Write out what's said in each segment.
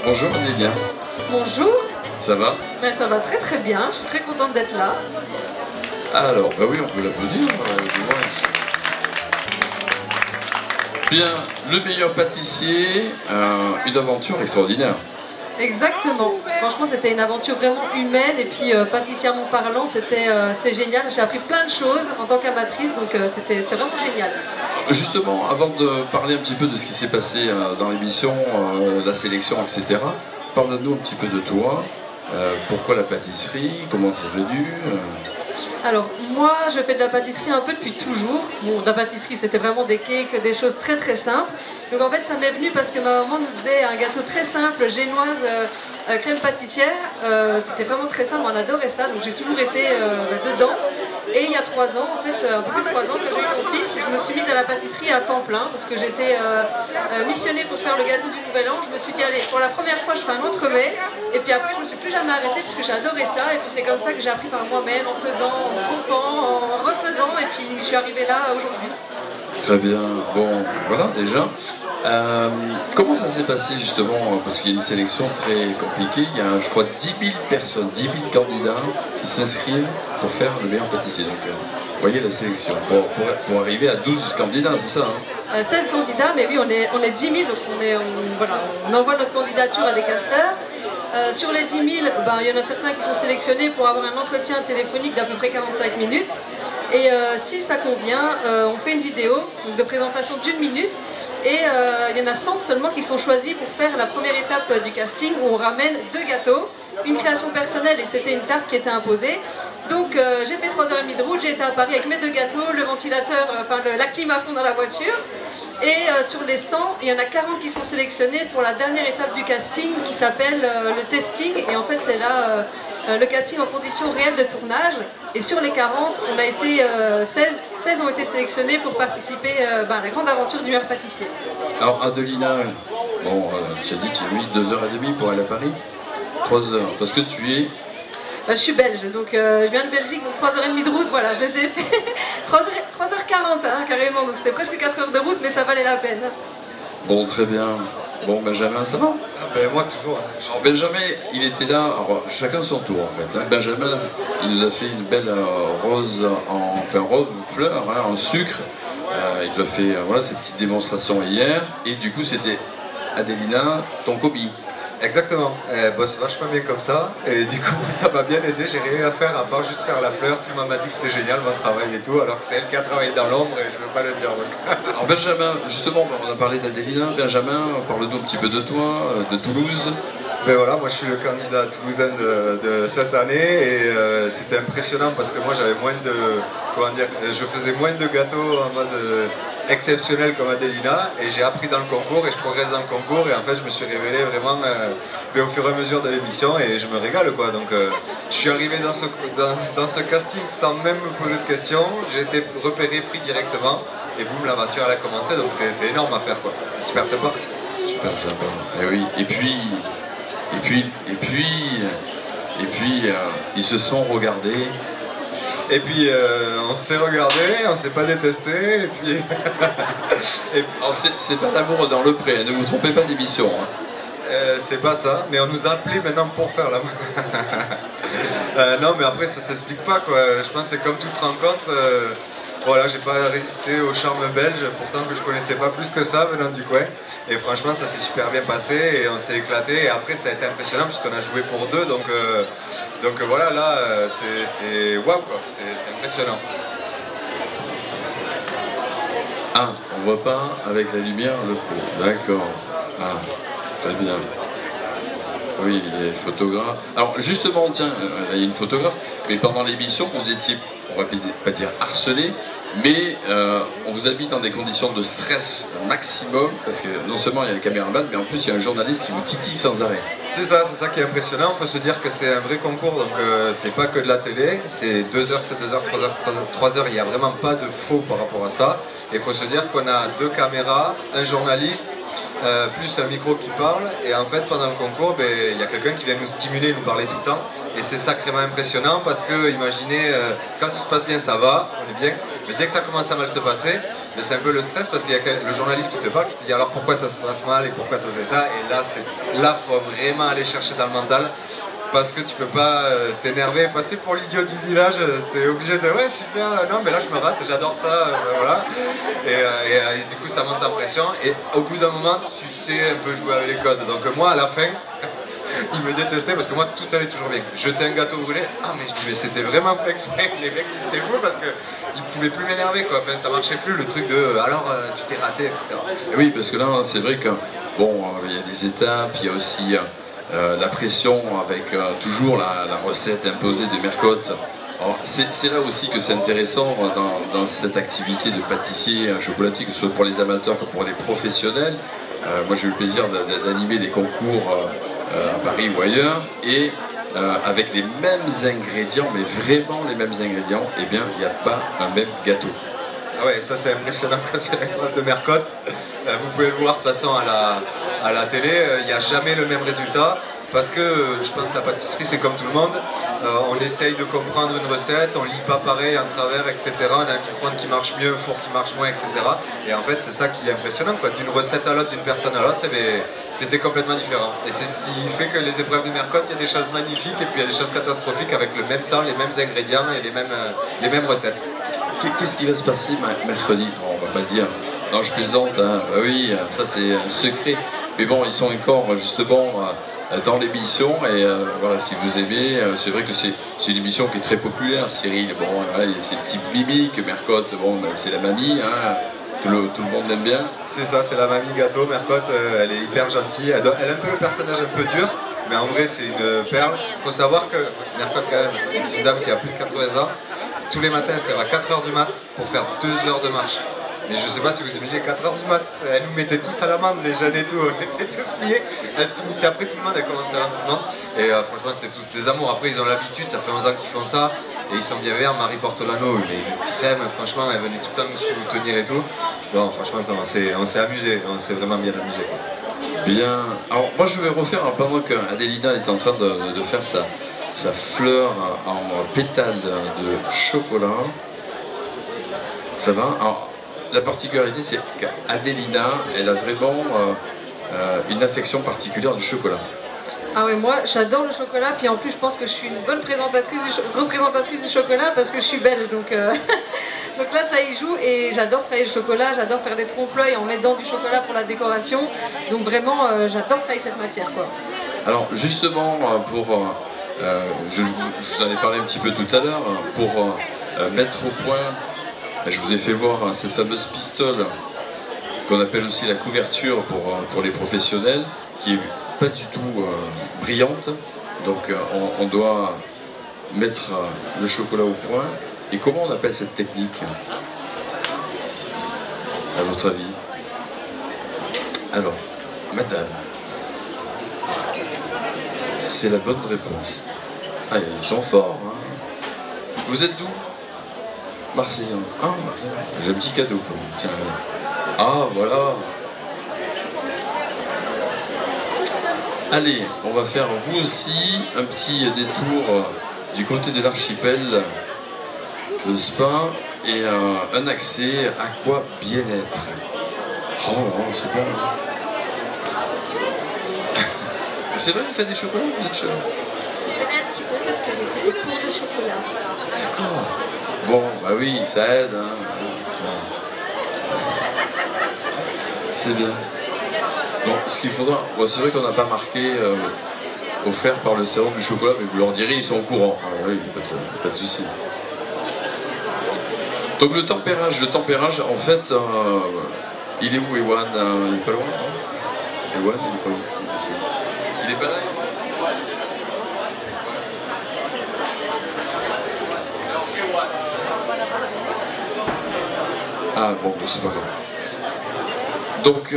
Bonjour Adélien. Bonjour. Ça va? Ben, ça va très très bien, je suis très contente d'être là. Alors, bah oui, on peut l'applaudir. Bien, le meilleur pâtissier, une aventure extraordinaire. Exactement. Franchement, c'était une aventure vraiment humaine et puis pâtissièrement parlant, c'était génial. J'ai appris plein de choses en tant qu'amatrice, donc c'était vraiment génial. Justement, avant de parler un petit peu de ce qui s'est passé dans l'émission, la sélection, etc., parle-nous un petit peu de toi. Pourquoi la pâtisserie? Comment c'est venu? Alors moi je fais de la pâtisserie un peu depuis toujours. Bon, la pâtisserie c'était vraiment des cakes, des choses très très simples. Donc en fait ça m'est venu parce que ma maman nous faisait un gâteau très simple, génoise, crème pâtissière. C'était vraiment très simple, on adorait ça, donc j'ai toujours été dedans. Et il y a 3 ans, en fait, un peu plus de 3 ans que j'ai eu mon fils, je me suis mise à la pâtisserie à temps plein parce que j'étais missionnée pour faire le gâteau du Nouvel An. Je me suis dit allez, pour la première fois je fais un entremets. Et puis après je me suis plus jamais arrêtée parce que j'ai adoré ça. Et puis c'est comme ça que j'ai appris par moi-même, en faisant, en trompant, en refaisant. Et puis je suis arrivée là aujourd'hui. Très bien. Bon, voilà déjà. Comment ça s'est passé justement? Parce qu'il y a une sélection très compliquée. Il y a, je crois, 10 000 personnes, 10 000 candidats qui s'inscrivent pour faire le meilleur pâtissier. Donc, vous voyez la sélection. Pour arriver à 12 candidats, c'est ça, hein? 16 candidats, mais oui, on est 10 000, donc voilà, on envoie notre candidature à des casteurs. Sur les 10 000, ben, il y en a certains qui sont sélectionnés pour avoir un entretien téléphonique d'à peu près 45 minutes. Et si ça convient, on fait une vidéo donc de présentation d'1 minute. Et il y en a 100 seulement qui sont choisis pour faire la première étape du casting où on ramène 2 gâteaux, une création personnelle et c'était une tarte qui était imposée. Donc j'ai fait 3h30 de route, j'ai été à Paris avec mes 2 gâteaux, le ventilateur, enfin la clim à fond dans la voiture. Et sur les 100, il y en a 40 qui sont sélectionnés pour la dernière étape du casting qui s'appelle le testing. Et en fait c'est là le casting en conditions réelles de tournage. Et sur les 40, on a été 16 ont été sélectionnés pour participer à la grande aventure du meilleur pâtissier. Alors Adelina, bon, tu as dit que tu as mis 2h30 pour aller à Paris? 3 heures, parce que tu es... Je suis belge, donc je viens de Belgique, donc 3h30 de route, voilà, je les ai fait 3h40 hein, carrément, donc c'était presque 4 heures de route, mais ça valait la peine. Bon, très bien. Bon, Benjamin, ça va? Moi toujours. Alors, Benjamin, il était là, alors, chacun son tour en fait, hein. Benjamin, il nous a fait une belle rose, rose ou fleur, hein, en sucre. Il nous a fait voilà, ses petites démonstrations hier, et du coup c'était Adelina, ton copie. Exactement, elle bosse vachement bien comme ça, et du coup ça m'a bien aidé, j'ai rien à faire à part juste faire la fleur. Tout le monde m'a dit que c'était génial mon travail et tout, alors que c'est elle qui a travaillé dans l'ombre et je veux pas le dire donc. Alors Benjamin, justement, on a parlé d'Adelina. Benjamin, parle-nous un petit peu de toi, de Toulouse. Ben voilà, moi je suis le candidat toulousain de cette année et c'était impressionnant parce que moi j'avais moins de, comment dire, je faisais moins de gâteaux en mode exceptionnel comme Adelina et j'ai appris dans le concours et je progresse dans le concours et en fait je me suis révélé vraiment au fur et à mesure de l'émission et je me régale quoi. Donc je suis arrivé dans ce casting sans même me poser de questions, j'ai été repéré, pris directement et boum, l'aventure elle a commencé, donc c'est énorme à faire quoi, c'est super sympa. Super sympa, et oui, et puis ils se sont regardés. Et puis on s'est regardé, on s'est pas détesté, et puis... Alors c'est pas l'amour dans le pré, ne vous trompez pas d'émission. Hein. C'est pas ça, mais on nous a appelés maintenant pour faire l'amour. Non mais après ça s'explique pas quoi, je pense que c'est comme toute rencontre. Voilà, j'ai pas résisté au charme belge, pourtant que je connaissais pas plus que ça venant du coin. Et franchement, ça s'est super bien passé et on s'est éclaté. Et après, ça a été impressionnant puisqu'on a joué pour 2. Donc voilà, là, c'est waouh quoi, c'est impressionnant. Ah, on voit pas avec la lumière le pot. D'accord. Ah, très bien. Oui, il est photographe. Alors justement, tiens, il y a une photographe, mais pendant l'émission, vous étiez, on va pas dire harcelé, mais on vous a mis dans des conditions de stress maximum, parce que non seulement il y a les caméramans, mais en plus il y a un journaliste qui vous titille sans arrêt. C'est ça qui est impressionnant. Il faut se dire que c'est un vrai concours, donc c'est pas que de la télé, c'est 2 heures, c'est 2 heures, 3 heures, il n'y a vraiment pas de faux par rapport à ça. Et il faut se dire qu'on a 2 caméras, un journaliste, plus un micro qui parle, et en fait pendant le concours, il y a quelqu'un qui vient nous stimuler, nous parler tout le temps, et c'est sacrément impressionnant parce que imaginez, quand tout se passe bien ça va, on est bien, Mais dès que ça commence à mal se passer, c'est un peu le stress parce qu'il y a le journaliste qui te parle, qui te dit alors pourquoi ça se passe mal et pourquoi ça se fait ça. Et là, faut vraiment aller chercher dans le mental. Parce que tu peux pas t'énerver, passer pour l'idiot du village, t'es obligé de ouais super, non mais là je me rate, j'adore ça, voilà. Et du coup ça monte en pression et au bout d'un moment tu sais un peu jouer avec les codes. Donc moi à la fin, il me détestait parce que moi tout allait toujours bien. Jeter un gâteau brûlé, ah mais je dis mais c'était vraiment fait exprès, les mecs ils étaient fous parce qu'ils pouvaient plus m'énerver quoi, enfin ça marchait plus le truc de alors tu t'es raté, etc. Et oui parce que là c'est vrai que bon il y a des étapes, il y a aussi la pression avec toujours la recette imposée de Mercotte. C'est là aussi que c'est intéressant dans cette activité de pâtissier chocolatier, que ce soit pour les amateurs que pour les professionnels. Moi j'ai eu le plaisir d'animer des concours à Paris ou ailleurs, et avec les mêmes ingrédients, mais vraiment les mêmes ingrédients, eh bien il n'y a pas un même gâteau. Ah ouais, ça c'est impressionnant quand c'est l'école de Mercotte. Vous pouvez le voir de toute façon à la télé, il n'y a jamais le même résultat. Parce que je pense que la pâtisserie c'est comme tout le monde, on essaye de comprendre une recette, on lit pas pareil en travers, etc. On a un micro-ondes qui marche mieux, un four qui marche moins, etc. Et en fait c'est ça qui est impressionnant, quoi. D'une recette à l'autre, d'une personne à l'autre, c'était complètement différent. Et c'est ce qui fait que les épreuves de Mercotte, il y a des choses magnifiques et puis il y a des choses catastrophiques avec le même temps, les mêmes ingrédients et les mêmes recettes. Qu'est-ce qui va se passer mercredi? Bon, on va pas le dire. Non, je plaisante, hein. Bah oui, ça c'est un secret. Mais bon, ils sont encore justement dans l'émission et voilà, si vous aimez, c'est vrai que c'est une émission qui est très populaire. Cyril, bon, voilà, il y a ses petits mimiques, Mercotte, bon, ben, c'est la mamie, hein. Tout le monde l'aime bien. C'est ça, c'est la mamie gâteau. Mercotte, elle est hyper gentille. Elle a un peu le personnage un peu dur, mais en vrai c'est une perle. Il faut savoir que Mercotte quand même, c'est une dame qui a plus de 80 ans. Tous les matins, elle se lève à 4h du mat pour faire 2 heures de marche. Mais je sais pas si vous imaginez, 4h du mat, elle nous mettait tous à l'amende, les jeunes et tout, on était tous pliés. Elle se finissait après tout le monde, elle commençait avant tout le monde. Et franchement, c'était tous des amours. Après, ils ont l'habitude, ça fait 11 ans qu'ils font ça. Et ils sont bienveillants. Marie Portolano, il est une crème, franchement, elle venait tout le temps nous soutenir et tout. Bon, franchement, on s'est amusé, on s'est vraiment bien amusé. Bien. Alors, moi, je vais refaire, pendant qu'Adélina est en train de faire sa fleur en pétales de chocolat. Ça va. Alors, la particularité, c'est qu'Adélina, elle a vraiment une affection particulière du chocolat. Ah ouais, moi j'adore le chocolat, puis en plus je pense que je suis une bonne représentatrice du chocolat parce que je suis belge, donc, donc là ça y joue et j'adore travailler le chocolat, j'adore faire des trompe-l'œil en mettant du chocolat pour la décoration, donc vraiment j'adore travailler cette matière, quoi. Alors justement, je vous en ai parlé un petit peu tout à l'heure, pour mettre au point, je vous ai fait voir cette fameuse pistole qu'on appelle aussi la couverture pour les professionnels, qui est pas du tout brillante, donc on doit mettre le chocolat au point. Et comment on appelle cette technique, à votre avis? Alors, madame, c'est la bonne réponse. Ah, ils sont forts, hein. Vous êtes d'où? Marseille. Ah, j'ai un petit cadeau pour vous. Tiens, ah, voilà. Allez, on va faire vous aussi un petit détour du côté de l'archipel de Spa et un accès à quoi bien-être. Oh non, c'est bon. C'est vrai que vous faites des chocolats, vous êtes cher? J'ai venu un petit peu parce que j'ai fait des cours de chocolat. D'accord. Bon, bah oui, ça aide. Hein. C'est bien. Bon, ce qu'il faudra, bon, c'est vrai qu'on n'a pas marqué offert par le salon du chocolat, mais vous leur direz, ils sont au courant. Ah, oui, pas de souci. Donc le tempérage, en fait, il est où, Ewan? Il est pas loin, non? Ewan, il est pas loin. Il est pas là? Ah bon, c'est pas grave. Donc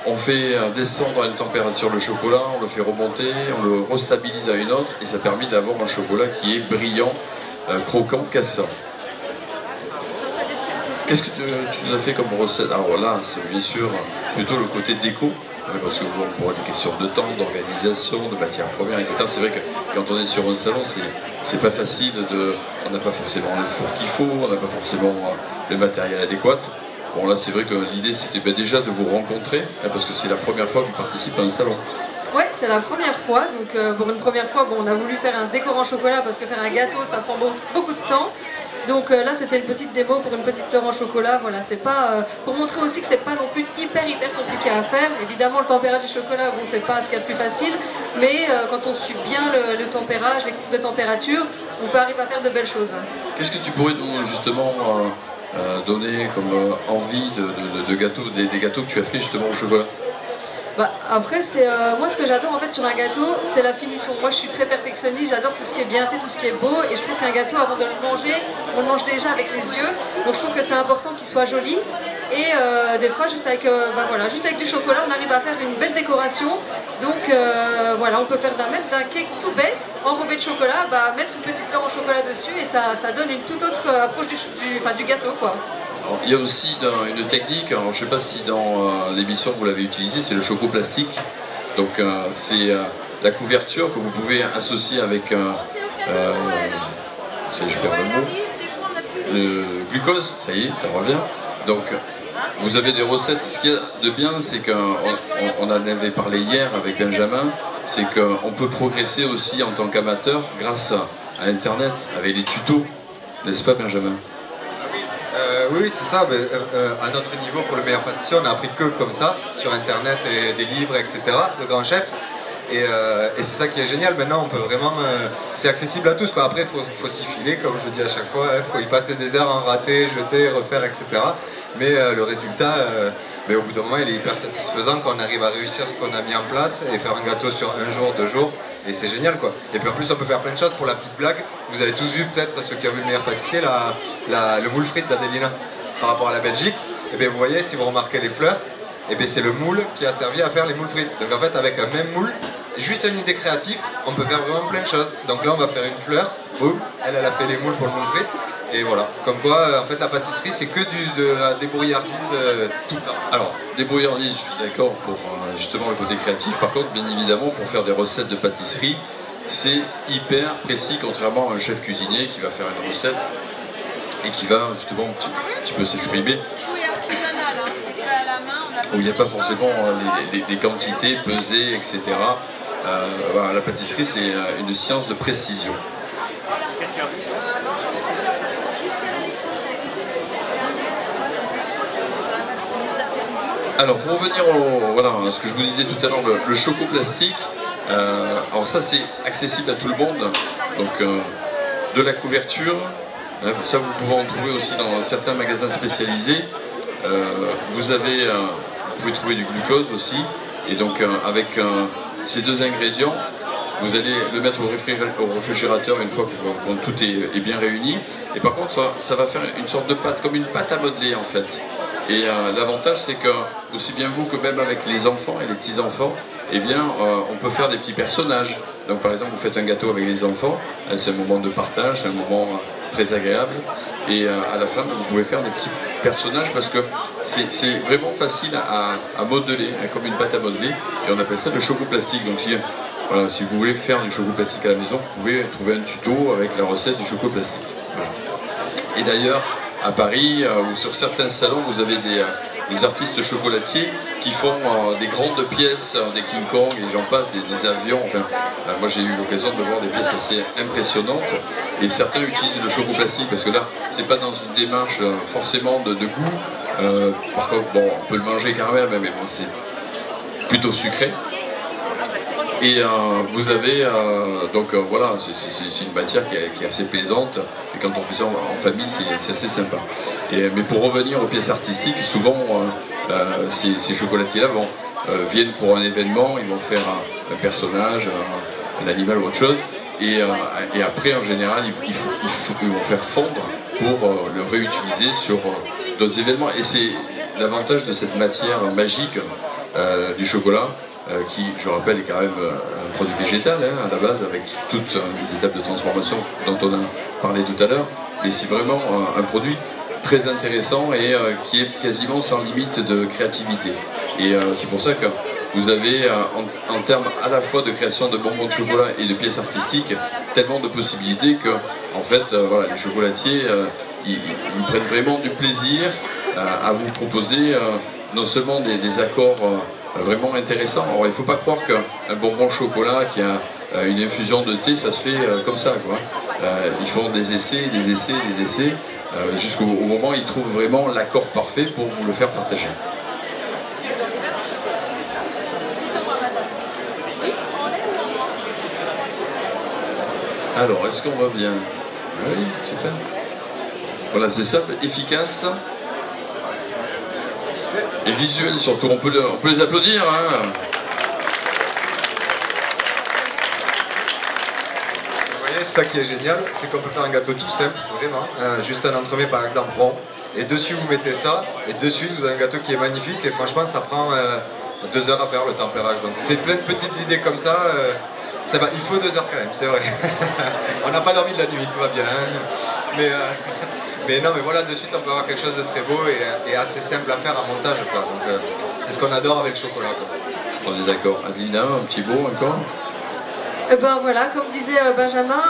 on fait descendre à une température le chocolat, on le fait remonter, on le restabilise à une autre et ça permet d'avoir un chocolat qui est brillant, croquant, cassant. Qu'est-ce que tu nous as fait comme recette? Alors là, c'est bien sûr plutôt le côté déco. Parce que bon, pour des questions de temps, d'organisation, de matières premières, etc. C'est vrai que quand on est sur un salon, c'est pas facile on n'a pas forcément le four qu'il faut, on n'a pas forcément le matériel adéquat. Bon là c'est vrai que l'idée c'était déjà de vous rencontrer, parce que c'est la première fois que vous participez à un salon. Ouais, c'est la première fois, donc pour une première fois, bon, on a voulu faire un décor en chocolat parce que faire un gâteau ça prend beaucoup de temps. Donc là c'était une petite démo pour une petite fleur en chocolat, voilà, c'est pas pour montrer aussi que c'est pas non plus hyper compliqué à faire. Évidemment le tempérage du chocolat, bon c'est pas ce qu'il y a de plus facile, mais quand on suit bien le tempérage, les courbes de température, on peut arriver à faire de belles choses. Qu'est-ce que tu pourrais nous justement donner comme envie de gâteaux, des gâteaux que tu as fait justement au chocolat? Bah, après, moi ce que j'adore en fait sur un gâteau, c'est la finition. Moi je suis très perfectionniste, j'adore tout ce qui est bien fait, tout ce qui est beau, et je trouve qu'un gâteau, avant de le manger, on le mange déjà avec les yeux. Donc je trouve que c'est important qu'il soit joli. Et des fois, juste avec du chocolat, on arrive à faire une belle décoration. Donc voilà, on peut faire même d'un cake tout bête, enrobé de chocolat, mettre une petite fleur en chocolat dessus, et ça donne une toute autre approche du gâteau, quoi. Alors, il y a aussi une technique, alors, je ne sais pas si dans l'émission vous l'avez utilisé, c'est le choco plastique. Donc c'est la couverture que vous pouvez associer avec je perds le mot, le glucose, ça y est, ça revient. Donc vous avez des recettes. Ce qu'il y a de bien, c'est qu'on en avait parlé hier avec Benjamin, c'est qu'on peut progresser aussi en tant qu'amateur grâce à Internet, avec les tutos, n'est-ce pas Benjamin? Oui, c'est ça. À notre niveau, pour le meilleur pâtissier, on a appris que comme ça, sur Internet et des livres, etc., de grands chefs. Et c'est ça qui est génial. Maintenant, on peut vraiment... c'est accessible à tous, quoi. Après, il faut s'y filer, comme je dis à chaque fois. Il faut y passer des heures en rater, jeter, refaire, etc. Mais le résultat, au bout d'un moment, il est hyper satisfaisant quand on arrive à réussir ce qu'on a mis en place et faire un gâteau sur un jour, 2 jours. Et c'est génial, quoi. Et puis en plus, on peut faire plein de choses. Pour la petite blague, vous avez tous vu, peut-être, ceux qui ont vu le meilleur pâtissier, le moule frite d'Adelina par rapport à la Belgique. Et bien vous voyez, si vous remarquez les fleurs, et bien c'est le moule qui a servi à faire les moules frites. Donc en fait, avec un même moule, juste une idée créative, on peut faire vraiment plein de choses. Donc là, on va faire une fleur, boum, elle a fait les moules pour le moule frite. Et voilà, comme quoi, en fait, la pâtisserie, c'est que de la débrouillardise tout le temps. Alors, débrouillardise, je suis d'accord pour justement le côté créatif. Par contre, bien évidemment, pour faire des recettes de pâtisserie, c'est hyper précis, contrairement à un chef cuisinier qui va faire une recette et qui va justement un petit peu s'exprimer. Où il n'y a pas forcément les quantités pesées, etc. Voilà, la pâtisserie, c'est une science de précision. Alors pour revenir à ce que je vous disais tout à l'heure, le choco plastique, alors ça c'est accessible à tout le monde, donc de la couverture, ça vous pouvez en trouver aussi dans certains magasins spécialisés, vous pouvez trouver du glucose aussi, et donc avec ces deux ingrédients, vous allez le mettre au réfrigérateur une fois que tout est bien réuni, et par contre ça va faire une sorte de pâte, comme une pâte à modeler en fait. Et l'avantage c'est que, aussi bien vous que même avec les enfants et les petits-enfants, eh bien on peut faire des petits personnages. Donc par exemple vous faites un gâteau avec les enfants, c'est un moment de partage, c'est un moment très agréable. Et à la fin vous pouvez faire des petits personnages parce que c'est vraiment facile à modeler, comme une pâte à modeler. Et on appelle ça le choco plastique. Donc si vous voulez faire du choco plastique à la maison, vous pouvez trouver un tuto avec la recette du choco plastique. Voilà. Et d'ailleurs, à Paris ou sur certains salons, vous avez des artistes chocolatiers qui font des grandes pièces, des King Kong et j'en passe, des avions. Enfin, moi j'ai eu l'occasion de voir des pièces assez impressionnantes et certains utilisent le choco plastique parce que là, c'est pas dans une démarche forcément de goût. Par contre, bon, on peut le manger quand même, mais bon, c'est plutôt sucré. Et vous avez, voilà, c'est une matière qui est assez plaisante, et quand on fait ça en famille, c'est assez sympa. Mais pour revenir aux pièces artistiques, souvent, ces chocolatiers-là viennent pour un événement, ils vont faire un personnage, un animal ou autre chose, et après, en général, ils vont faire fondre pour le réutiliser sur d'autres événements. Et c'est l'avantage de cette matière magique du chocolat, qui, je rappelle, est quand même un produit végétal à la base, avec toutes les étapes de transformation dont on a parlé tout à l'heure, mais c'est vraiment un produit très intéressant et qui est quasiment sans limite de créativité. Et c'est pour ça que vous avez, en termes à la fois de création de bonbons de chocolat et de pièces artistiques, tellement de possibilités que, en fait, voilà, les chocolatiers, ils prennent vraiment du plaisir à vous proposer non seulement des accords vraiment intéressants. Alors, il ne faut pas croire qu'un bonbon chocolat qui a une infusion de thé, ça se fait comme ça, quoi. Ils font des essais, des essais, des essais, jusqu'au moment où ils trouvent vraiment l'accord parfait pour vous le faire partager. Alors, est-ce qu'on va bien? Oui, super. Voilà, c'est simple, efficace et visuel surtout. On peut les applaudir, hein. Vous voyez, c'est ça qui est génial, c'est qu'on peut faire un gâteau tout simple, vraiment. Juste un entremets par exemple rond. Et dessus vous mettez ça, et dessus vous avez un gâteau qui est magnifique. Et franchement, ça prend 2 heures à faire le tempérage. Donc c'est plein de petites idées comme ça. Ça va, il faut 2 heures quand même, c'est vrai. On n'a pas dormi de la nuit, tout va bien. Hein. Mais non, mais voilà, de suite on peut avoir quelque chose de très beau et assez simple à faire en montage, quoi. Donc c'est ce qu'on adore avec le chocolat, quoi. On est d'accord. Adelina, un petit mot encore? Ben voilà, comme disait Benjamin,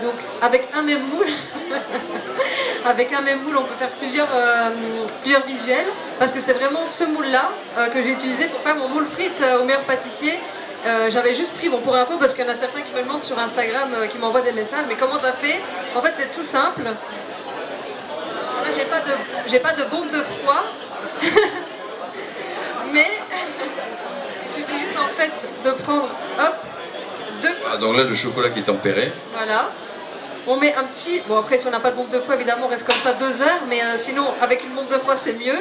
donc avec un même moule, avec un même moule, on peut faire plusieurs visuels, parce que c'est vraiment ce moule-là que j'ai utilisé pour faire mon moule frites au meilleur pâtissier. J'avais juste pris, bon pour info, parce qu'il y en a certains qui me demandent sur Instagram, qui m'envoient des messages, mais comment t'as fait? En fait c'est tout simple. Là j'ai pas de bombe de froid, mais il suffit juste en fait de prendre, hop, Ah, donc là le chocolat qui est tempéré. Voilà. On met un petit, bon après si on n'a pas de bombe de froid évidemment on reste comme ça 2 heures, mais sinon avec une bombe de froid c'est mieux.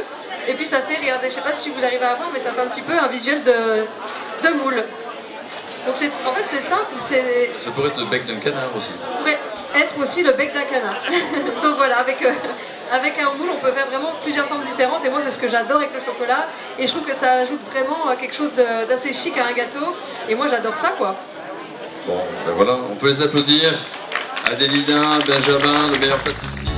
Et puis ça fait, regardez, je sais pas si vous arrivez à voir, mais ça fait un petit peu un visuel de moule. Donc en fait c'est simple, Ça pourrait être le bec d'un canard aussi. Ça pourrait être aussi le bec d'un canard. Donc voilà, avec un moule on peut faire vraiment plusieurs formes différentes et moi c'est ce que j'adore avec le chocolat. Et je trouve que ça ajoute vraiment quelque chose d'assez chic à un gâteau. Et moi j'adore ça quoi. Bon, ben voilà, on peut les applaudir. Adelina, Benjamin, le meilleur pâtissier.